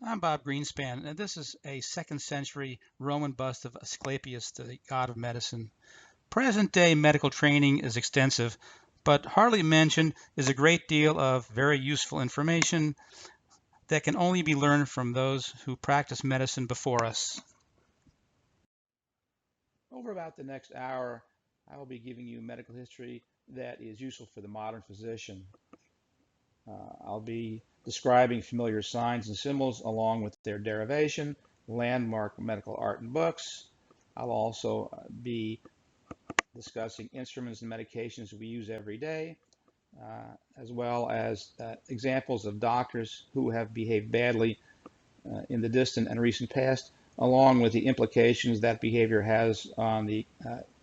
I'm Bob Greenspan, and this is a 2nd century Roman bust of Asclepius, the god of medicine. Present-day medical training is extensive, but hardly mentioned is a great deal of very useful information that can only be learned from those who practiced medicine before us. Over about the next hour, I will be giving you medical history that is useful for the modern physician. I'll be describing familiar signs and symbols along with their derivation, landmark medical art and books. I'll also be discussing instruments and medications we use every day, as well as examples of doctors who have behaved badly in the distant and recent past, along with the implications that behavior has on the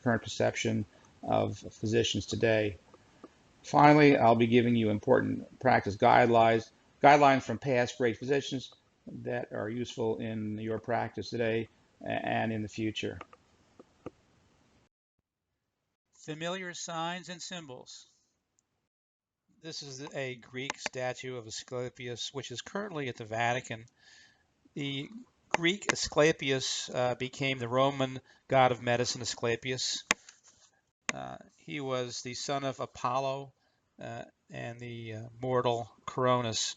current perception of physicians today. Finally, I'll be giving you important practice guidelines from past great physicians that are useful in your practice today and in the future. Familiar signs and symbols. This is a Greek statue of Asclepius, which is currently at the Vatican. The Greek Asclepius became the Roman god of medicine, Asclepius. He was the son of Apollo and the mortal Cronus.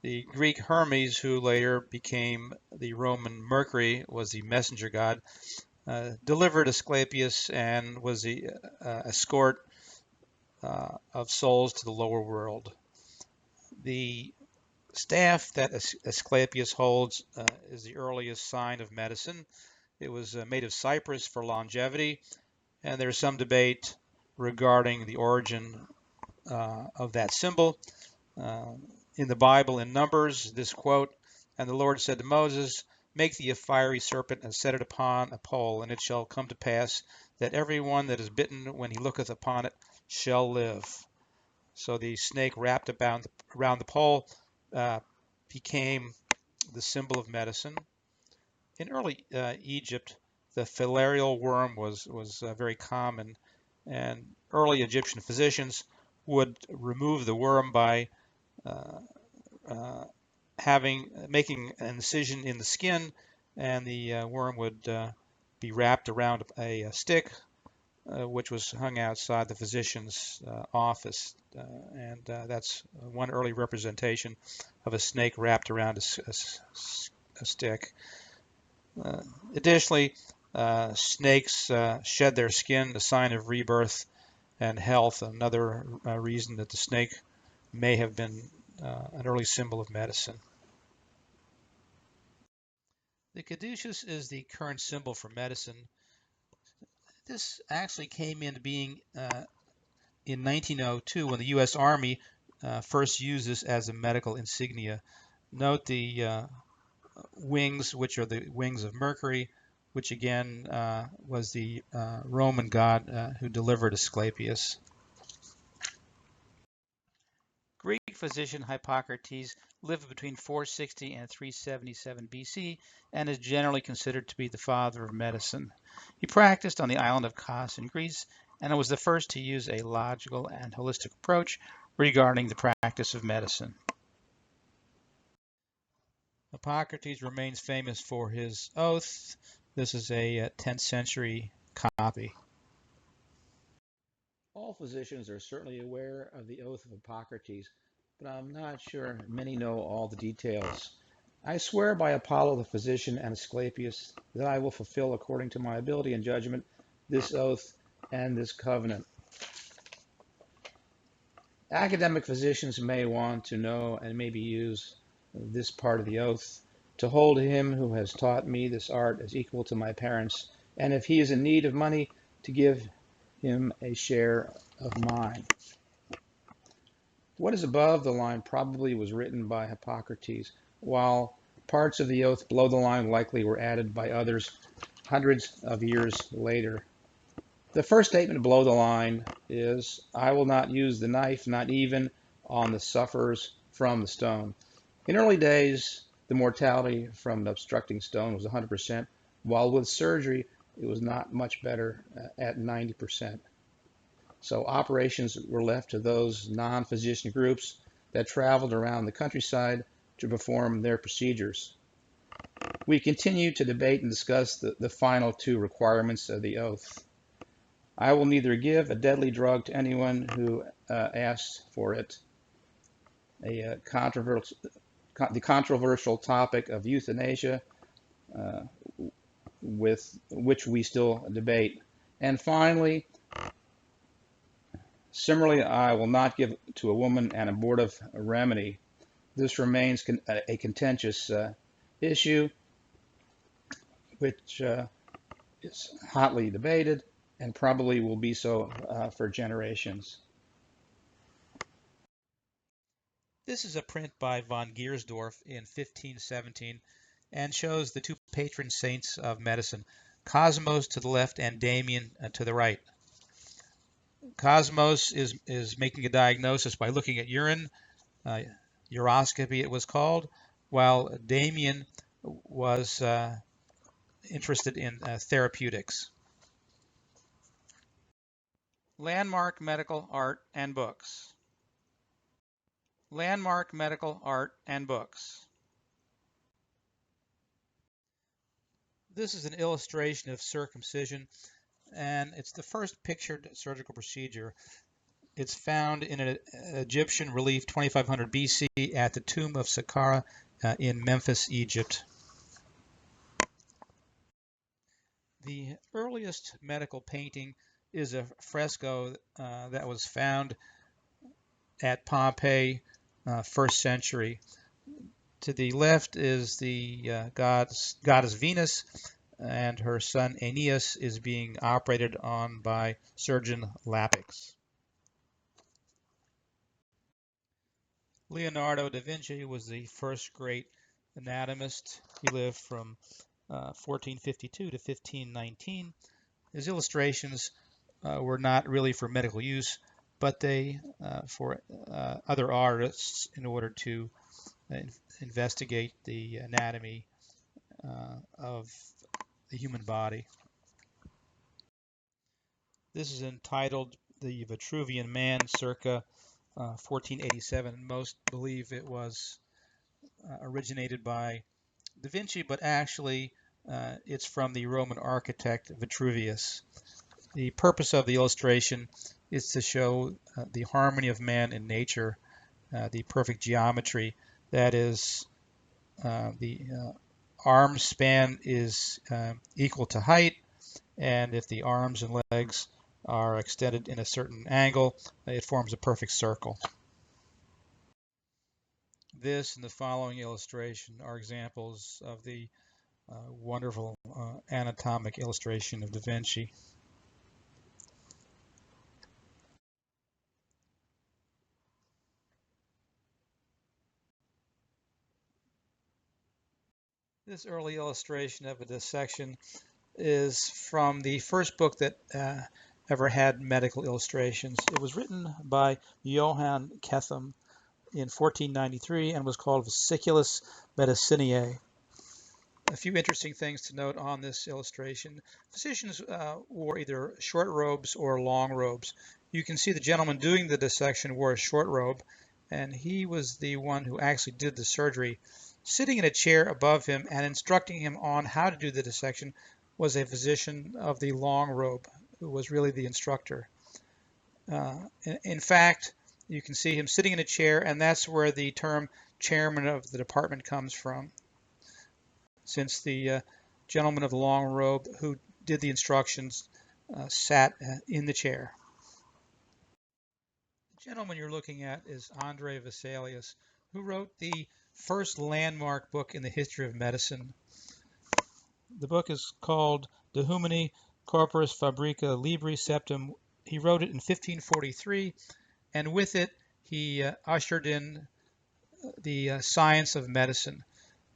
The Greek Hermes, who later became the Roman Mercury, was the messenger god, delivered Asclepius and was the escort of souls to the lower world. The staff that Asclepius holds is the earliest sign of medicine. It was made of cypress for longevity, and there's some debate regarding the origin of that symbol. In the Bible, in Numbers, this quote, "And the Lord said to Moses, Make thee a fiery serpent and set it upon a pole, and it shall come to pass that every one that is bitten when he looketh upon it shall live." So the snake wrapped around the pole became the symbol of medicine. In early Egypt, the filarial worm was very common, and early Egyptian physicians would remove the worm by making an incision in the skin, and the worm would be wrapped around a stick, which was hung outside the physician's office, and that's one early representation of a snake wrapped around a stick. Additionally, snakes shed their skin, a sign of rebirth and health, another reason that the snake may have been an early symbol of medicine. The caduceus is the current symbol for medicine. This actually came into being in 1902 when the U.S. Army first used this as a medical insignia. Note the wings, which are the wings of Mercury, which again was the Roman god who delivered Asclepius. Greek physician Hippocrates lived between 460 and 377 BC and is generally considered to be the father of medicine. He practiced on the island of Kos in Greece and was the first to use a logical and holistic approach regarding the practice of medicine. Hippocrates remains famous for his oath. This is a 10th century copy. All physicians are certainly aware of the oath of Hippocrates, but I'm not sure many know all the details. I swear by Apollo the physician and Asclepius that I will fulfill according to my ability and judgment this oath and this covenant. Academic physicians may want to know and maybe use this part of the oath: to hold him who has taught me this art as equal to my parents, and if he is in need of money, to give him a share of mine. What is above the line probably was written by Hippocrates, while parts of the oath below the line likely were added by others hundreds of years later. The first statement below the line is, "I will not use the knife, not even on the sufferers from the stone." In early days, the mortality from the obstructing stone was 100%, while with surgery, it was not much better at 90%. So operations were left to those non-physician groups that traveled around the countryside to perform their procedures. We continue to debate and discuss the final two requirements of the oath. I will neither give a deadly drug to anyone who asks for it. The controversial topic of euthanasia, uh, with which we still debate. And finally, similarly, I will not give to a woman an abortive remedy. This remains a contentious issue, which is hotly debated and probably will be so for generations. This is a print by von Giersdorf in 1517 and shows the two patron saints of medicine, Cosmos to the left and Damien to the right. Cosmos is making a diagnosis by looking at urine, uroscopy it was called, while Damien was interested in therapeutics. Landmark Medical Art and Books. Landmark Medical Art and Books. This is an illustration of circumcision, and it's the first pictured surgical procedure. It's found in an Egyptian relief 2500 BC at the tomb of Saqqara in Memphis, Egypt. The earliest medical painting is a fresco that was found at Pompeii, 1st century. To the left is the goddess Venus, and her son Aeneas is being operated on by surgeon Lapix. Leonardo da Vinci was the first great anatomist. He lived from 1452 to 1519. His illustrations were not really for medical use, but they for other artists in order to investigate the anatomy of the human body. This is entitled The Vitruvian Man, circa 1487. Most believe it was originated by Da Vinci, but actually it's from the Roman architect Vitruvius. The purpose of the illustration is to show the harmony of man and nature, the perfect geometry. That is, the arm span is equal to height, and if the arms and legs are extended in a certain angle, it forms a perfect circle. This and the following illustration are examples of the wonderful anatomic illustration of Da Vinci. This early illustration of a dissection is from the first book that ever had medical illustrations. It was written by Johann Ketham in 1493 and was called Vesiculus Medicinae. A few interesting things to note on this illustration. Physicians wore either short robes or long robes. You can see the gentleman doing the dissection wore a short robe, and he was the one who actually did the surgery. Sitting in a chair above him and instructing him on how to do the dissection was a physician of the long robe, who was really the instructor. In fact, you can see him sitting in a chair, and that's where the term chairman of the department comes from, since the gentleman of the long robe who did the instructions sat in the chair. The gentleman you're looking at is Andre Vesalius, who wrote the first landmark book in the history of medicine. The book is called De Humani Corporis Fabrica Libri Septem. He wrote it in 1543, and with it he ushered in the science of medicine.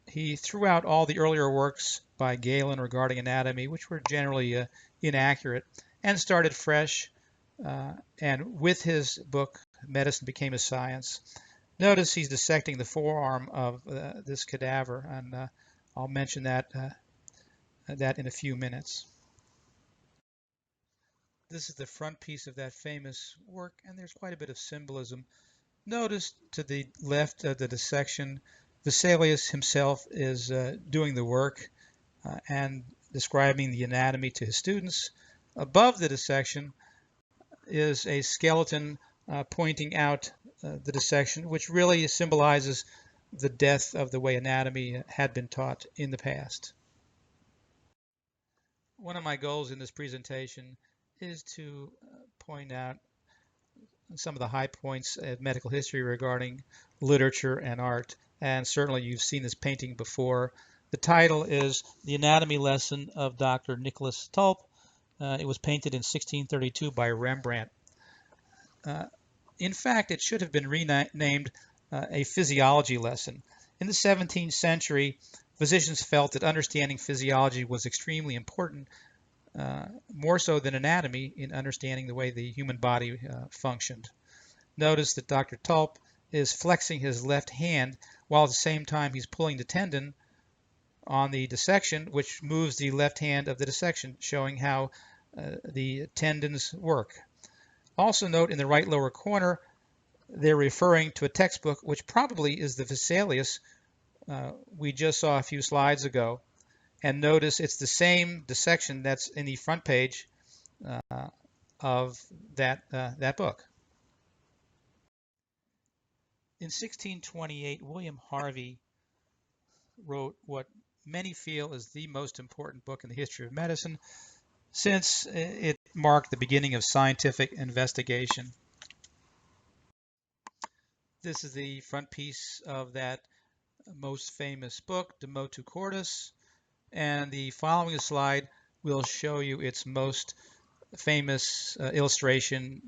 He threw out all the earlier works by Galen regarding anatomy, which were generally inaccurate, and started fresh. And with his book, medicine became a science. Notice he's dissecting the forearm of this cadaver, and I'll mention that in a few minutes. This is the front piece of that famous work, and there's quite a bit of symbolism. Notice to the left of the dissection, Vesalius himself is doing the work and describing the anatomy to his students. Above the dissection is a skeleton pointing out the dissection, which really symbolizes the death of the way anatomy had been taught in the past. One of my goals in this presentation is to point out some of the high points of medical history regarding literature and art. And certainly you've seen this painting before. The title is The Anatomy Lesson of Dr. Nicholas Tulp. It was painted in 1632 by Rembrandt. In fact, it should have been renamed A Physiology Lesson. In the 17th century, physicians felt that understanding physiology was extremely important, more so than anatomy, in understanding the way the human body functioned. Notice that Dr. Tulp is flexing his left hand while at the same time he's pulling the tendon on the dissection, which moves the left hand of the dissection, showing how the tendons work. Also note in the right lower corner, they're referring to a textbook, which probably is the Vesalius we just saw a few slides ago. And notice it's the same dissection that's in the front page of that book. In 1628, William Harvey wrote what many feel is the most important book in the history of medicine, since it marked the beginning of scientific investigation. This is the front piece of that most famous book, De Motu Cordis, and the following slide will show you its most famous illustration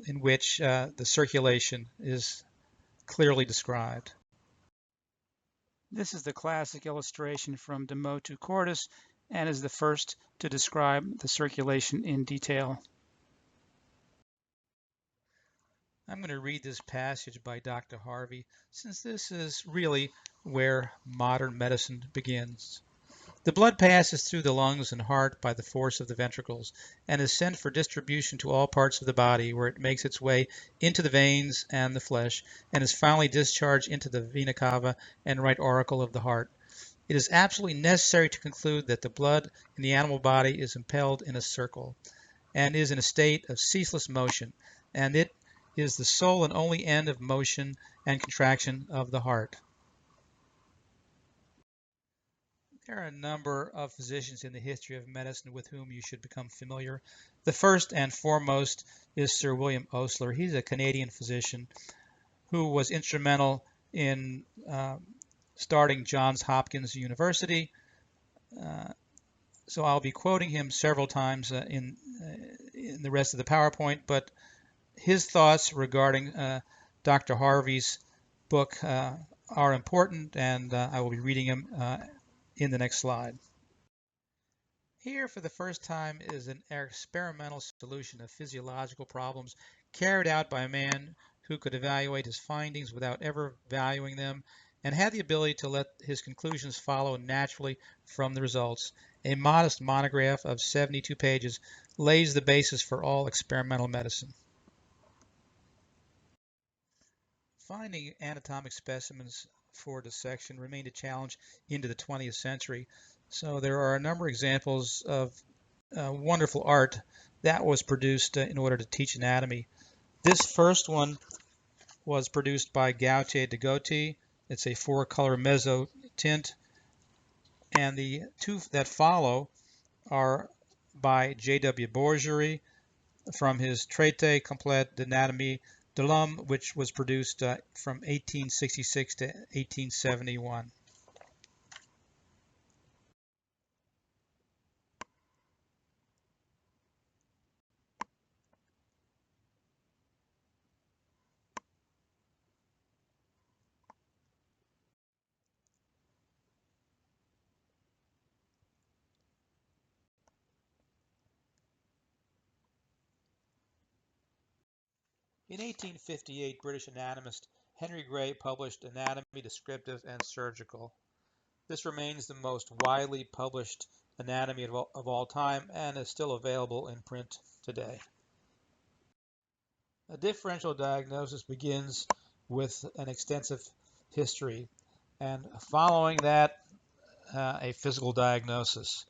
in which the circulation is clearly described. This is the classic illustration from De Motu Cordis and is the first to describe the circulation in detail. I'm going to read this passage by Dr. Harvey, since this is really where modern medicine begins. The blood passes through the lungs and heart by the force of the ventricles and is sent for distribution to all parts of the body, where it makes its way into the veins and the flesh and is finally discharged into the vena cava and right auricle of the heart. It is absolutely necessary to conclude that the blood in the animal body is impelled in a circle and is in a state of ceaseless motion, and it is the sole and only end of motion and contraction of the heart. There are a number of physicians in the history of medicine with whom you should become familiar. The first and foremost is Sir William Osler. He's a Canadian physician who was instrumental in starting Johns Hopkins University. So I'll be quoting him several times in the rest of the PowerPoint, but his thoughts regarding Dr. Harvey's book are important, and I will be reading them in the next slide. Here, for the first time, is an experimental solution of physiological problems carried out by a man who could evaluate his findings without ever valuing them and had the ability to let his conclusions follow naturally from the results. A modest monograph of 72 pages lays the basis for all experimental medicine. Finding anatomic specimens for dissection remained a challenge into the 20th century. So there are a number of examples of wonderful art that was produced in order to teach anatomy. This first one was produced by Gautier de Gautier. It's a 4-color mezzo tint, and the two that follow are by J.W. Borgery from his Traité complète d'anatomie de l'homme, which was produced from 1866 to 1871. In 1858, British anatomist Henry Gray published Anatomy Descriptive and Surgical. This remains the most widely published anatomy of all time and is still available in print today. A differential diagnosis begins with an extensive history, and following that, a physical diagnosis.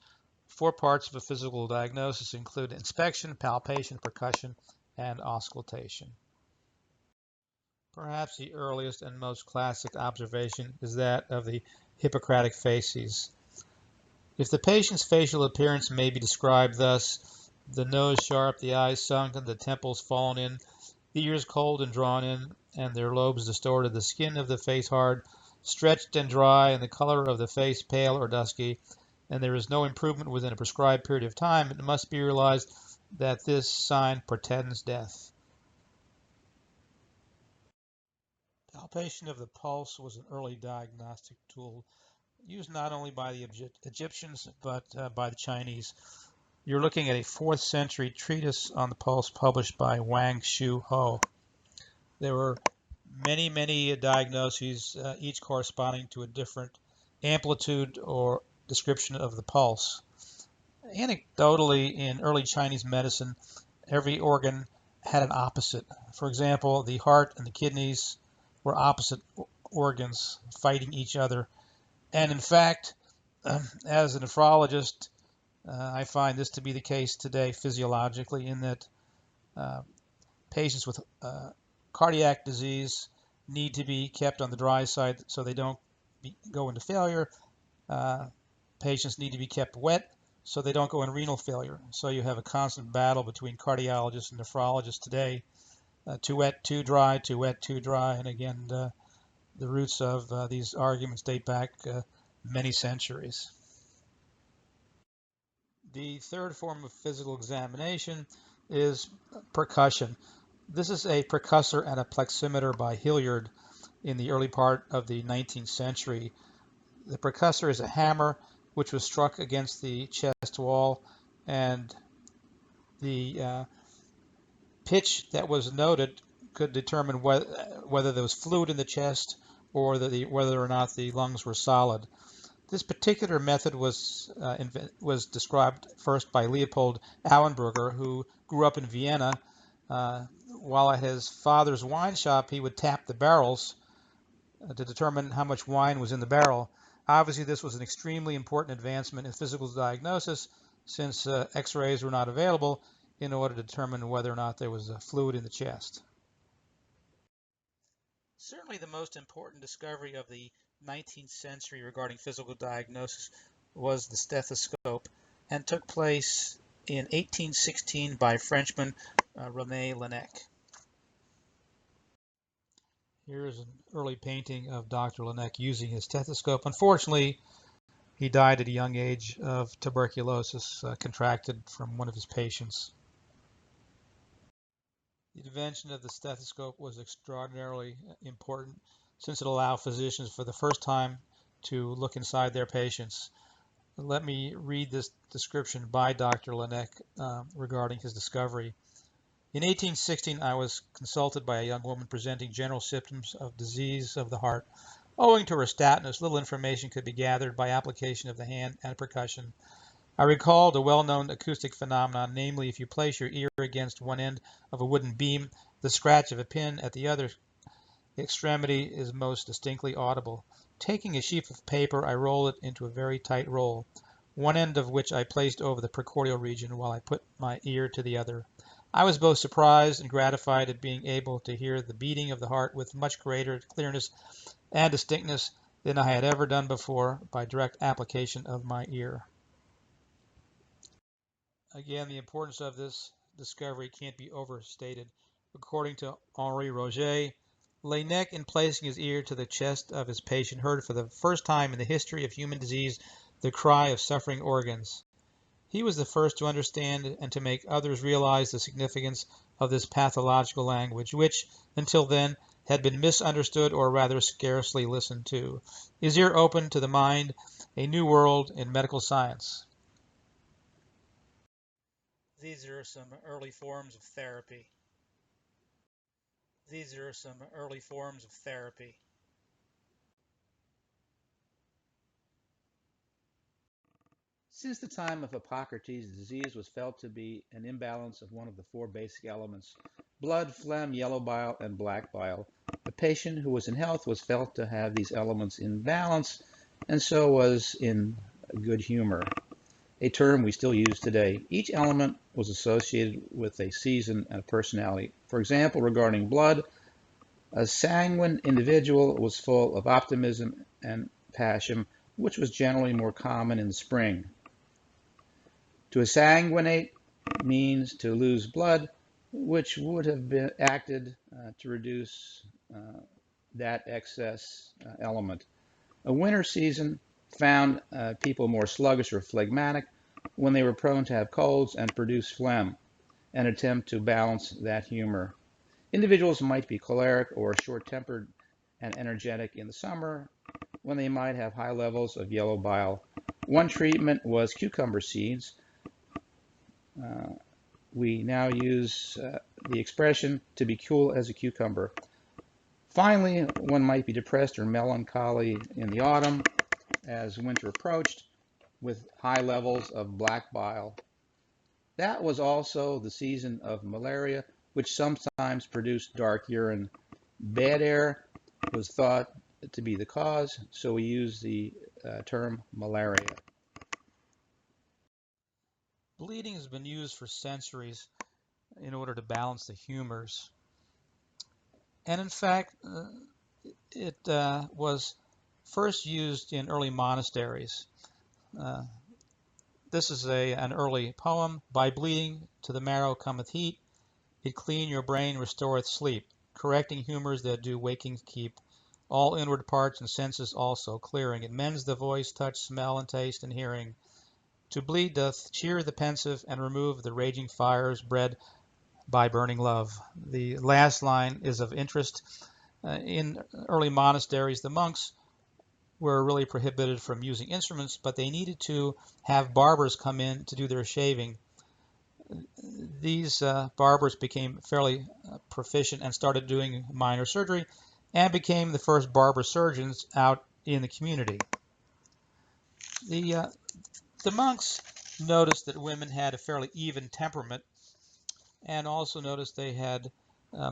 4 parts of a physical diagnosis include inspection, palpation, percussion, and auscultation. Perhaps the earliest and most classic observation is that of the Hippocratic facies. If the patient's facial appearance may be described thus: the nose sharp, the eyes sunken, the temples fallen in, the ears cold and drawn in, and their lobes distorted, the skin of the face hard, stretched and dry, and the color of the face pale or dusky, and there is no improvement within a prescribed period of time, it must be realized that this sign portends death. Palpation of the pulse was an early diagnostic tool used not only by the Egyptians but by the Chinese. You're looking at a 4th century treatise on the pulse published by Wang Shu Ho. There were many diagnoses, each corresponding to a different amplitude or description of the pulse. Anecdotally, in early Chinese medicine, every organ had an opposite. For example, the heart and the kidneys were opposite organs fighting each other. And in fact, as a nephrologist, I find this to be the case today physiologically, in that patients with cardiac disease need to be kept on the dry side so they don't go into failure. Patients need to be kept wet so they don't go in renal failure. So you have a constant battle between cardiologists and nephrologists today. Too wet, too dry, too wet, too dry. And again, the roots of these arguments date back many centuries. The third form of physical examination is percussion. This is a percussor and a pleximeter by Hilliard in the early part of the 19th century. The percussor is a hammer which was struck against the chest wall, and the pitch that was noted could determine whether there was fluid in the chest or whether or not the lungs were solid. This particular method was described first by Leopold Auenberger, who grew up in Vienna. While at his father's wine shop, he would tap the barrels to determine how much wine was in the barrel. Obviously, this was an extremely important advancement in physical diagnosis, since X-rays were not available in order to determine whether or not there was fluid in the chest. Certainly the most important discovery of the 19th century regarding physical diagnosis was the stethoscope, and took place in 1816 by Frenchman René Laennec. Here is an early painting of Dr. Laennec using his stethoscope. Unfortunately, he died at a young age of tuberculosis contracted from one of his patients. The invention of the stethoscope was extraordinarily important, since it allowed physicians for the first time to look inside their patients. Let me read this description by Dr. Laennec regarding his discovery. In 1816, I was consulted by a young woman presenting general symptoms of disease of the heart. Owing to her stoutness, little information could be gathered by application of the hand and percussion. I recalled a well-known acoustic phenomenon, namely, if you place your ear against one end of a wooden beam, the scratch of a pin at the other extremity is most distinctly audible. Taking a sheaf of paper, I rolled it into a very tight roll, one end of which I placed over the precordial region while I put my ear to the other. I was both surprised and gratified at being able to hear the beating of the heart with much greater clearness and distinctness than I had ever done before by direct application of my ear. Again, the importance of this discovery can't be overstated. According to Henri Roget, Laennec, in placing his ear to the chest of his patient, heard for the first time in the history of human disease the cry of suffering organs. He was the first to understand and to make others realize the significance of this pathological language, which, until then, had been misunderstood or rather scarcely listened to. His ear opened to the mind a new world in medical science. These are some early forms of therapy. These are some early forms of therapy. Since the time of Hippocrates, disease was felt to be an imbalance of one of the four basic elements: blood, phlegm, yellow bile, and black bile. The patient who was in health was felt to have these elements in balance and so was in good humor, a term we still use today. Each element was associated with a season and a personality. For example, regarding blood, a sanguine individual was full of optimism and passion, which was generally more common in the spring. To sanguinate means to lose blood, which would have been acted to reduce that excess element. A winter season found people more sluggish or phlegmatic when they were prone to have colds and produce phlegm, an attempt to balance that humor. Individuals might be choleric or short-tempered and energetic in the summer when they might have high levels of yellow bile. One treatment was cucumber seeds. We now use the expression to be cool as a cucumber. Finally, one might be depressed or melancholy in the autumn as winter approached with high levels of black bile. That was also the season of malaria, which sometimes produced dark urine. Bad air was thought to be the cause, so we use the term malaria. Bleeding has been used for centuries in order to balance the humors. And in fact, it was first used in early monasteries. This is an early poem. By bleeding to the marrow cometh heat. It clean your brain, restoreth sleep. Correcting humors that do waking keep. All inward parts and senses also clearing. It mends the voice, touch, smell, and taste, and hearing. To bleed doth cheer the pensive and remove the raging fires bred by burning love. The last line is of interest. In early monasteries, the monks were really prohibited from using instruments, but they needed to have barbers come in to do their shaving. These barbers became fairly proficient and started doing minor surgery and became the first barber surgeons out in the community. The monks noticed that women had a fairly even temperament and also noticed they had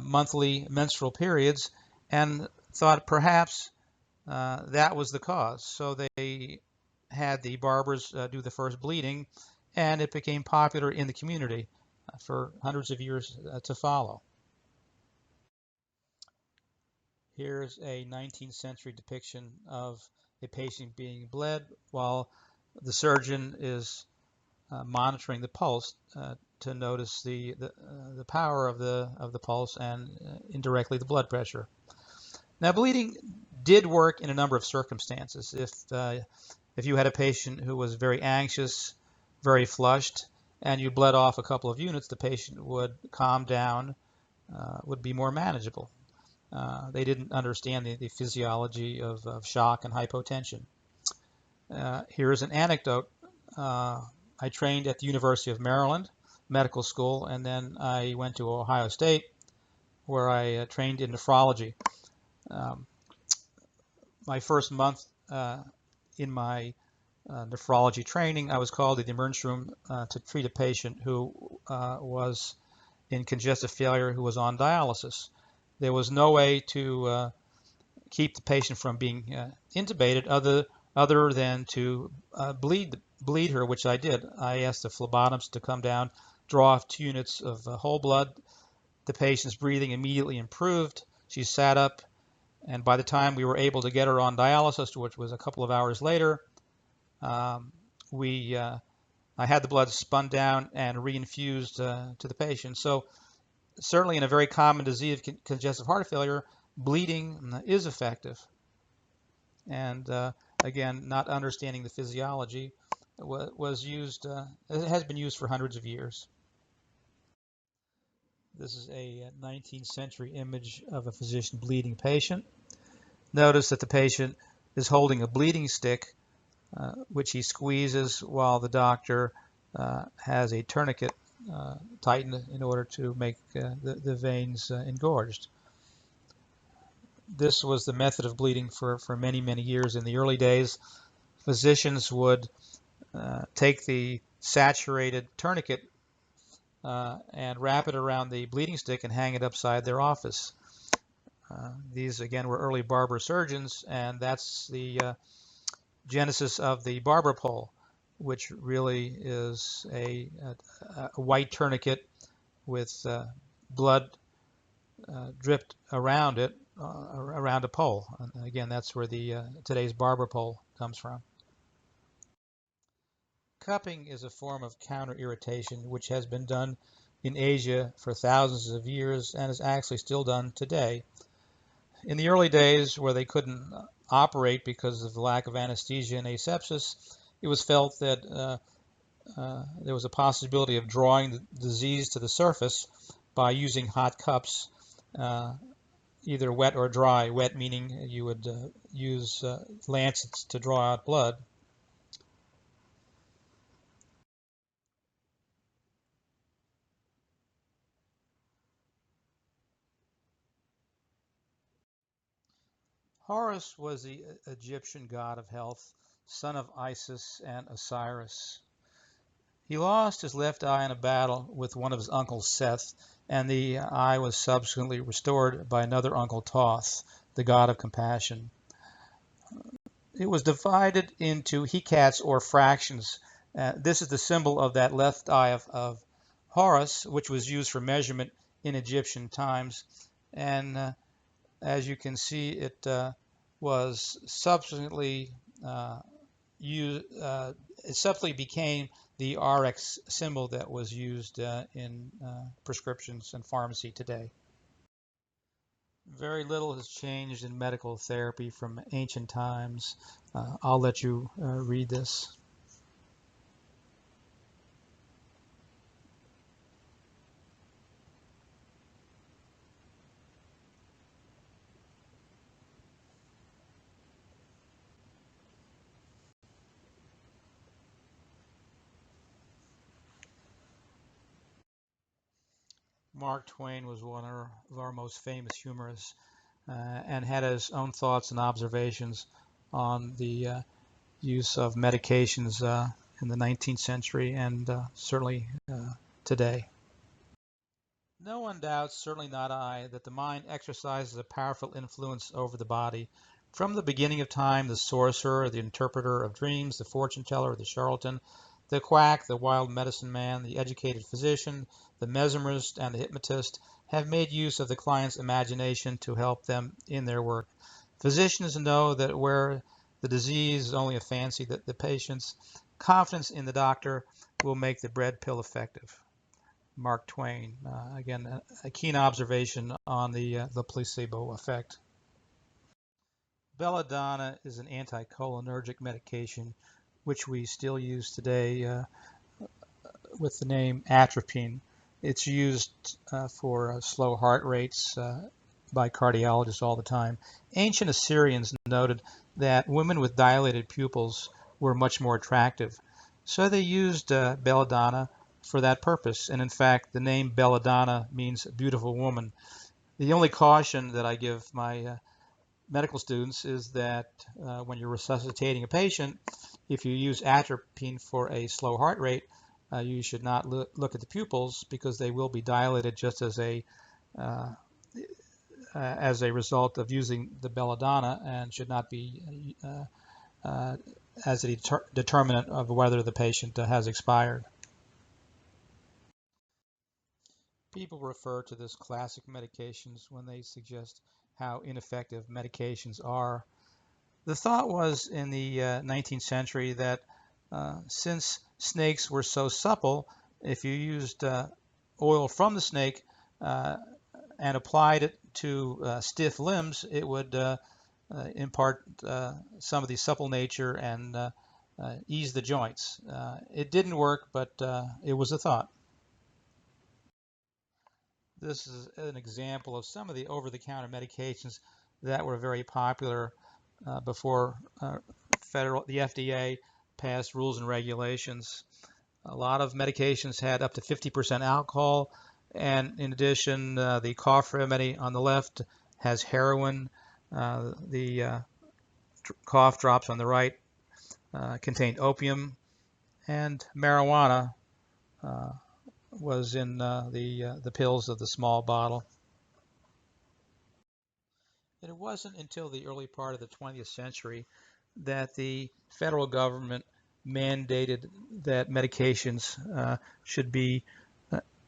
monthly menstrual periods and thought perhaps that was the cause. So they had the barbers do the first bleeding, and it became popular in the community for hundreds of years to follow. Here's a 19th century depiction of a patient being bled while the surgeon is monitoring the pulse to notice the power of the pulse and indirectly the blood pressure. Now, bleeding did work in a number of circumstances. If you had a patient who was very anxious, very flushed, and you bled off a couple of units, the patient would calm down, would be more manageable. They didn't understand the physiology of shock and hypotension. Here's an anecdote. I trained at the University of Maryland Medical School, and then I went to Ohio State, where I trained in nephrology. My first month in my nephrology training, I was called to the emergency room to treat a patient who was in congestive failure, who was on dialysis. There was no way to keep the patient from being intubated other than to bleed her, which I did. I asked the phlebotomist to come down, draw off 2 units of whole blood. The patient's breathing immediately improved. She sat up, and by the time we were able to get her on dialysis, which was a couple of hours later, I had the blood spun down and reinfused to the patient. So certainly in a very common disease of congestive heart failure, bleeding is effective. And again, not understanding the physiology was used, it has been used for hundreds of years. This is a 19th century image of a physician bleeding a patient. Notice that the patient is holding a bleeding stick, which he squeezes while the doctor has a tourniquet tightened in order to make the veins engorged. This was the method of bleeding for many, many years. In the early days, physicians would take the saturated tourniquet and wrap it around the bleeding stick and hang it upside their office. These again were early barber surgeons, and that's the genesis of the barber pole, which really is a white tourniquet with blood dripped around it, around a pole. And again, that's where the today's barber pole comes from. Cupping is a form of counter irritation which has been done in Asia for thousands of years and is actually still done today. In the early days, where they couldn't operate because of the lack of anesthesia and asepsis, it was felt that there was a possibility of drawing the disease to the surface by using hot cups, uh, either wet or dry. Wet meaning you would use lancets to draw out blood. Horus was the Egyptian god of health, son of Isis and Osiris. He lost his left eye in a battle with one of his uncles, Seth, and the eye was subsequently restored by another uncle, Thoth, the god of compassion. It was divided into hecats or fractions. This is the symbol of that left eye of Horus, which was used for measurement in Egyptian times. And as you can see, it was subsequently used. It subsequently became the RX symbol that was used in prescriptions and pharmacy today. Very little has changed in medical therapy from ancient times. I'll let you read this. Mark Twain was one of our most famous humorists and had his own thoughts and observations on the use of medications in the 19th century and certainly today. No one doubts, certainly not I, that the mind exercises a powerful influence over the body. From the beginning of time, the sorcerer, the interpreter of dreams, the fortune teller, the charlatan, the quack, the wild medicine man, the educated physician, the mesmerist, and the hypnotist have made use of the client's imagination to help them in their work. Physicians know that where the disease is only a fancy, that the patient's confidence in the doctor will make the bread pill effective. Mark Twain. Again, a keen observation on the placebo effect. Belladonna is an anticholinergic medication which we still use today with the name atropine. It's used for slow heart rates by cardiologists all the time. Ancient Assyrians noted that women with dilated pupils were much more attractive, so they used belladonna for that purpose. And in fact, the name belladonna means beautiful woman. The only caution that I give my medical students is that when you're resuscitating a patient, if you use atropine for a slow heart rate, you should not look at the pupils because they will be dilated just uh, as a result of using the belladonna and should not be as a determinant of whether the patient has expired. People refer to this classic medications when they suggest how ineffective medications are. The thought was in the 19th century that since snakes were so supple, if you used oil from the snake uh, and applied it to stiff limbs, it would impart some of the supple nature and ease the joints. It didn't work, but it was a thought. This is an example of some of the over-the-counter medications that were very popular before the FDA passed rules and regulations. A lot of medications had up to 50% alcohol, and in addition, the cough remedy on the left has heroin. The cough drops on the right contained opium, and marijuana uh, was in the pills of the small bottle. It wasn't until the early part of the 20th century that the federal government mandated that medications should be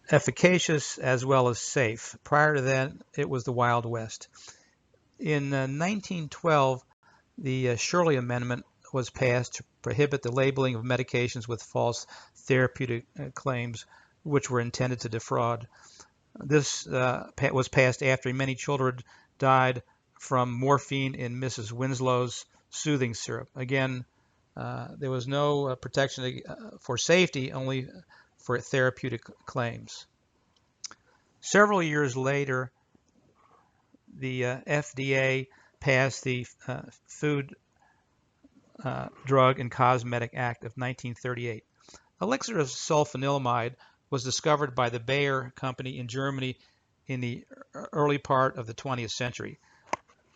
efficacious as well as safe. Prior to that, it was the Wild West. In 1912, the Shirley Amendment was passed to prohibit the labeling of medications with false therapeutic claims, which were intended to defraud. This was passed after many children died from morphine in Mrs. Winslow's soothing syrup. Again, there was no protection for safety, only for therapeutic claims. Several years later, the FDA passed the Food, Drug, and Cosmetic Act of 1938. Elixir of sulfanilamide was discovered by the Bayer company in Germany in the early part of the 20th century.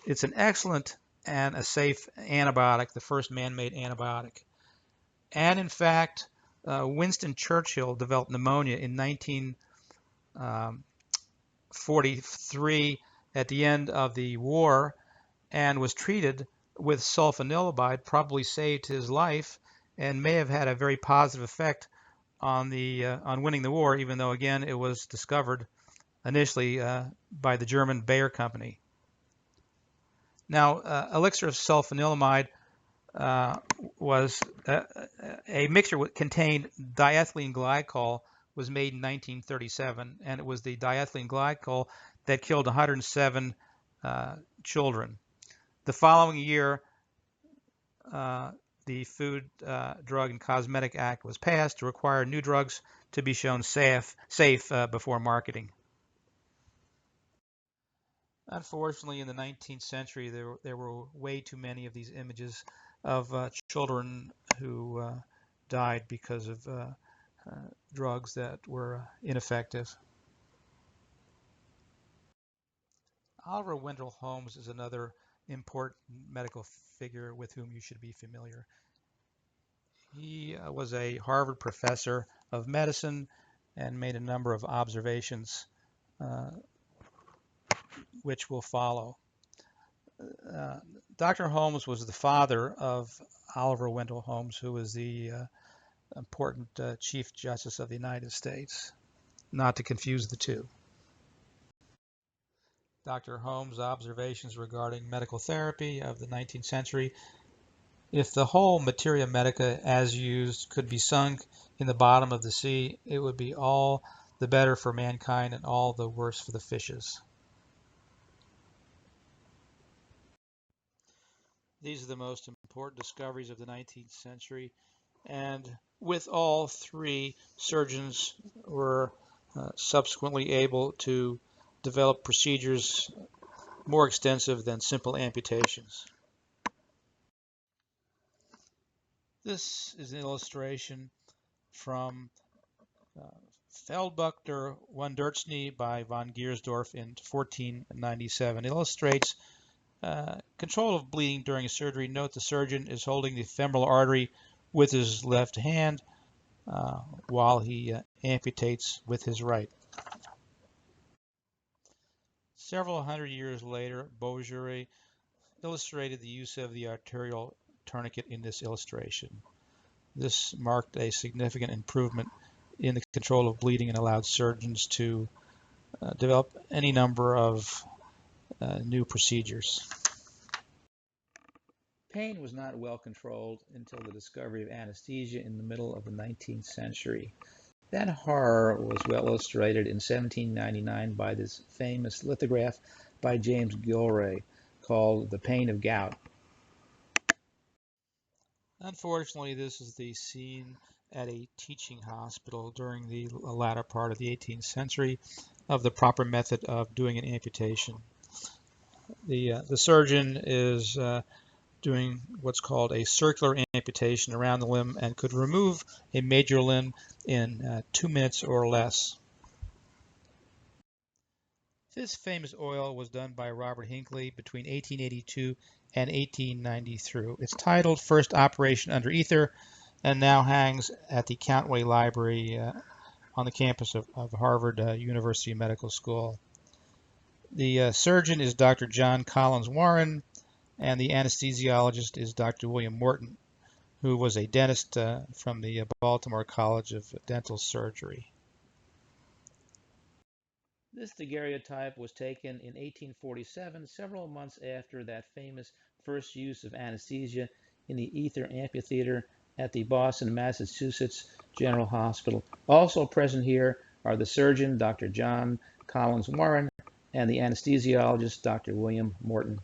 It's an excellent and a safe antibiotic, the first man-made antibiotic. And in fact, Winston Churchill developed pneumonia in 1943 at the end of the war and was treated with sulfanilamide, probably saved his life and may have had a very positive effect on winning the war, even though again it was discovered initially by the German Bayer company. Now, elixir of sulfanilamide was a mixture that contained diethylene glycol, was made in 1937, and it was the diethylene glycol that killed 107 children. The following year, the Food, Drug, and Cosmetic Act was passed to require new drugs to be shown safe before marketing. Unfortunately, in the 19th century, there were way too many of these images of children who died because of drugs that were ineffective. Oliver Wendell Holmes is another important medical figure with whom you should be familiar. He was a Harvard professor of medicine and made a number of observations which will follow. Dr. Holmes was the father of Oliver Wendell Holmes, who was the important Chief Justice of the United States, not to confuse the two. Dr. Holmes' observations regarding medical therapy of the 19th century: if the whole materia medica as used could be sunk in the bottom of the sea, it would be all the better for mankind and all the worse for the fishes. These are the most important discoveries of the 19th century, and with all three, surgeons were subsequently able to develop procedures more extensive than simple amputations. This is an illustration from Feldbuchter Wundertzny by von Giersdorf in 1497. It illustrates control of bleeding during surgery. Note the surgeon is holding the femoral artery with his left hand while he amputates with his right. Several hundred years later, Beaujeu illustrated the use of the arterial tourniquet in this illustration. This marked a significant improvement in the control of bleeding and allowed surgeons to develop any number of new procedures. Pain was not well controlled until the discovery of anesthesia in the middle of the 19th century. That horror was well illustrated in 1799 by this famous lithograph by James Gilray called The Pain of Gout. Unfortunately, this is the scene at a teaching hospital during the latter part of the 18th century of the proper method of doing an amputation. The surgeon is doing what's called a circular amputation around the limb and could remove a major limb in 2 minutes or less. This famous oil was done by Robert Hinckley between 1882 and 1893. It's titled First Operation Under Ether and now hangs at the Countway Library on the campus of Harvard University Medical School. The surgeon is Dr. John Collins Warren, and the anesthesiologist is Dr. William Morton, who was a dentist from the Baltimore College of Dental Surgery. This daguerreotype was taken in 1847, several months after that famous first use of anesthesia in the ether amphitheater at the Boston, Massachusetts General Hospital. Also present here are the surgeon, Dr. John Collins Warren, and the anesthesiologist, Dr. William Morton.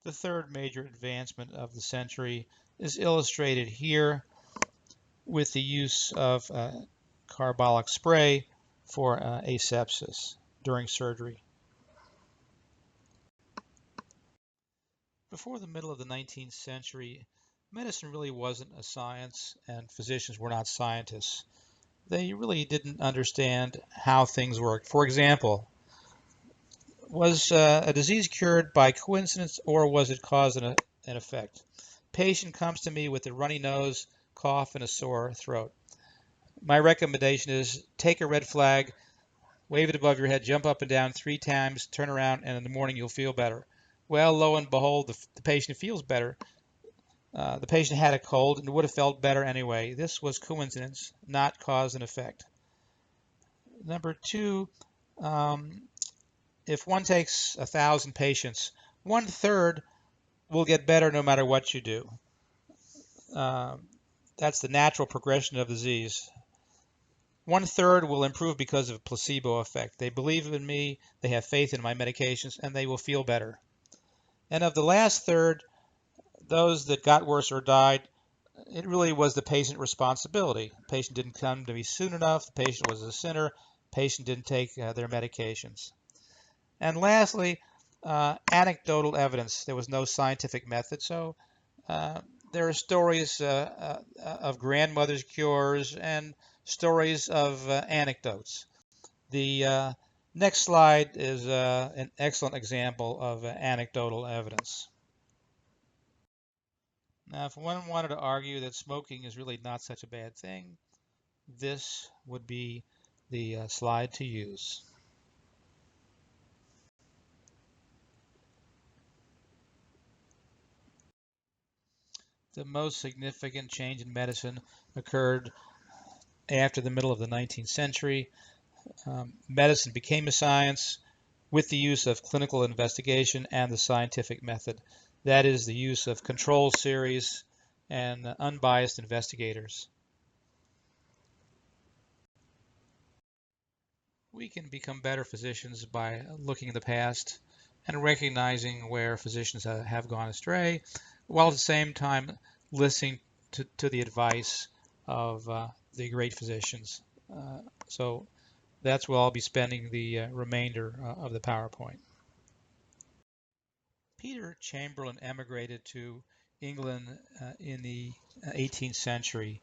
The third major advancement of the century is illustrated here with the use of carbolic spray for asepsis during surgery. Before the middle of the 19th century, medicine really wasn't a science, and physicians were not scientists. They really didn't understand how things worked. For example, was a disease cured by coincidence, or was it cause and effect? Patient comes to me with a runny nose, cough, and a sore throat. My recommendation is take a red flag, wave it above your head, jump up and down 3 times, turn around, and in the morning you'll feel better. Well, lo and behold, the patient feels better. The patient had a cold and would have felt better anyway. This was coincidence, not cause and effect. Number two, if one takes 1,000 patients, 1/3 will get better no matter what you do. That's the natural progression of disease. 1/3 will improve because of a placebo effect. They believe in me, they have faith in my medications, and they will feel better. And of the last third, those that got worse or died, it really was the patient responsibility. The patient didn't come to me soon enough. The patient was a sinner. The patient didn't take their medications. And lastly, anecdotal evidence. There was no scientific method, so there are stories of grandmother's cures and stories of anecdotes. The next slide is an excellent example of anecdotal evidence. Now, if one wanted to argue that smoking is really not such a bad thing, this would be the slide to use. The most significant change in medicine occurred after the middle of the 19th century. Medicine became a science with the use of clinical investigation and the scientific method. That is the use of control series and unbiased investigators. We can become better physicians by looking in the past and recognizing where physicians have gone astray, while at the same time listening to the advice of the great physicians. So that's where I'll be spending the remainder of the PowerPoint. Peter Chamberlain emigrated to England in the 18th century.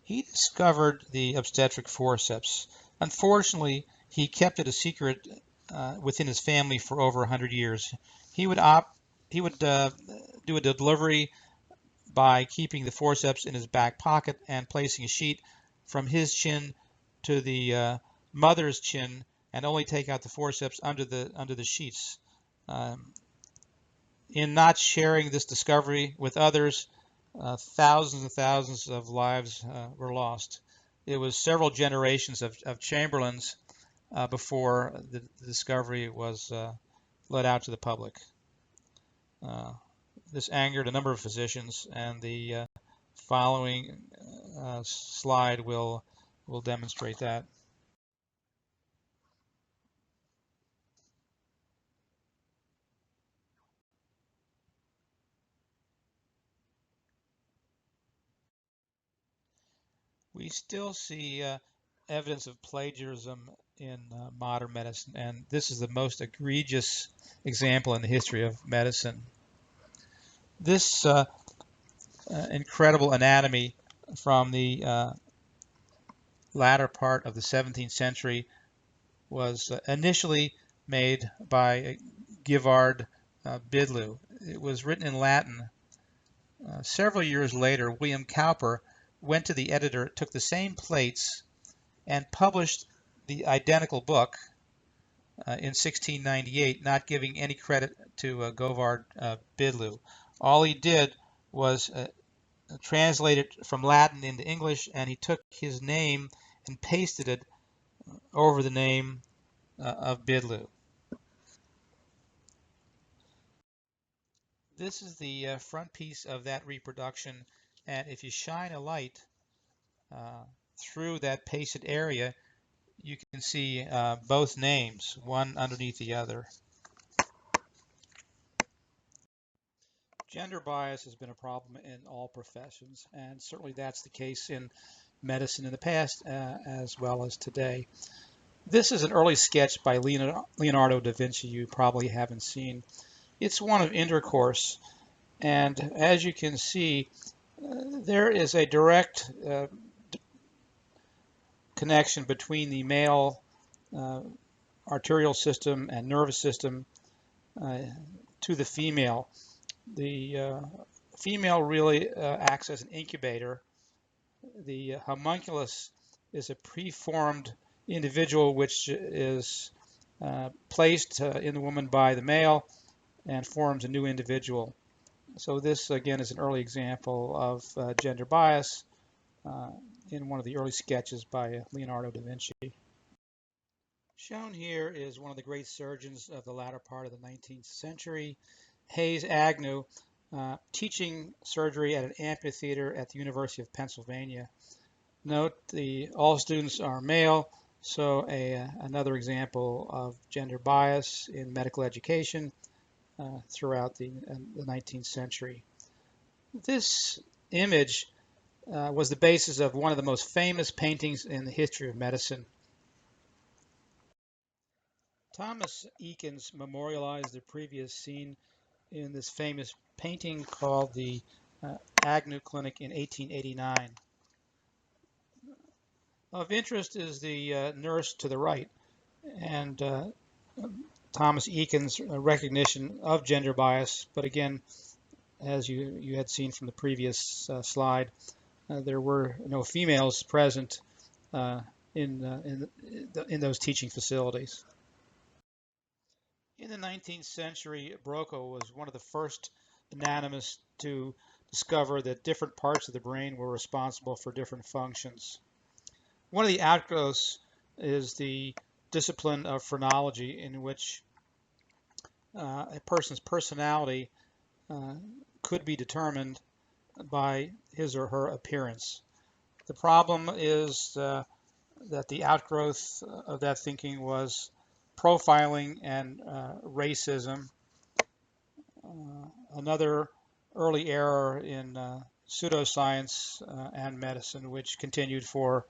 He discovered the obstetric forceps. Unfortunately, he kept it a secret within his family for over 100 years. He would do a delivery by keeping the forceps in his back pocket and placing a sheet from his chin to the mother's chin, and only take out the forceps under the sheets. In not sharing this discovery with others, thousands and thousands of lives were lost. It was several generations of Chamberlains before the discovery was let out to the public. This angered a number of physicians, and the following slide will demonstrate that. We still see evidence of plagiarism in modern medicine, and this is the most egregious example in the history of medicine. This incredible anatomy from the latter part of the 17th century was initially made by Givard Bidloo. It was written in Latin. Several years later, William Cowper went to the editor, took the same plates, and published the identical book in 1698, not giving any credit to Govard Bidloo. All he did was translate it from Latin into English, and he took his name and pasted it over the name of Bidloo. This is the front piece of that reproduction, and if you shine a light uh, through that pasted area, you can see both names, one underneath the other. Gender bias has been a problem in all professions, and certainly that's the case in medicine in the past as well as today. This is an early sketch by Leonardo da Vinci you probably haven't seen. It's one of intercourse, and as you can see, there is a direct connection between the male arterial system and nervous system to the female. The female really acts as an incubator. The homunculus is a preformed individual which is placed in the woman by the male and forms a new individual. So this again is an early example of gender bias in one of the early sketches by Leonardo da Vinci. Shown here is one of the great surgeons of the latter part of the 19th century, Hayes Agnew, teaching surgery at an amphitheater at the University of Pennsylvania. Note all students are male, so another example of gender bias in medical education throughout the 19th century. This image was the basis of one of the most famous paintings in the history of medicine. Thomas Eakins memorialized the previous scene in this famous painting called the Agnew Clinic in 1889. Of interest is the nurse to the right, and Thomas Eakins' recognition of gender bias, but again, as you had seen from the previous slide, there were no females present in those teaching facilities. In the 19th century, Broca was one of the first anatomists to discover that different parts of the brain were responsible for different functions. One of the outgrowths is the discipline of phrenology, in which a person's personality could be determined by his or her appearance. The problem is that the outgrowth of that thinking was profiling and racism. Another early error in pseudoscience and medicine, which continued for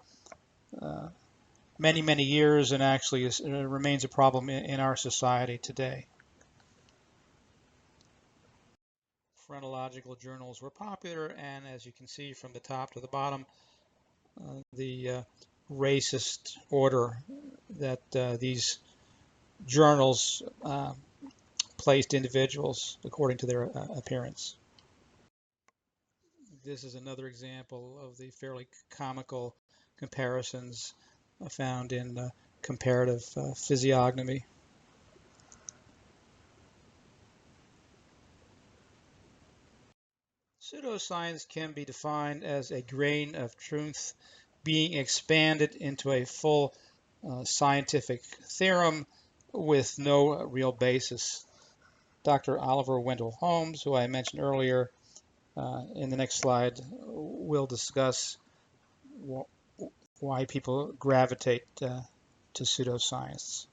many, many years and actually remains a problem in our society today. Phrenological journals were popular, and as you can see from the top to the bottom, the racist order that these journals placed individuals according to their appearance. This is another example of the fairly comical comparisons found in comparative physiognomy. Pseudoscience can be defined as a grain of truth being expanded into a full scientific theorem with no real basis. Dr. Oliver Wendell Holmes, who I mentioned earlier, in the next slide, will discuss why people gravitate to pseudoscience.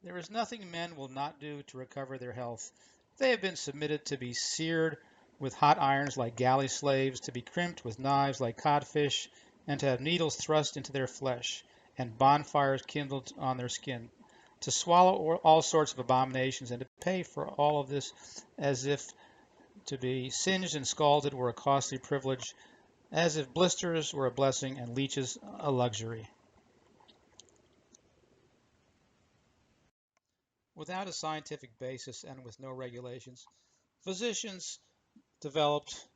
There is nothing men will not do to recover their health. They have been submitted to be seared with hot irons like galley slaves, to be crimped with knives like codfish, and to have needles thrust into their flesh, and bonfires kindled on their skin, to swallow all sorts of abominations, and to pay for all of this as if to be singed and scalded were a costly privilege, as if blisters were a blessing and leeches a luxury. Without a scientific basis and with no regulations, physicians developed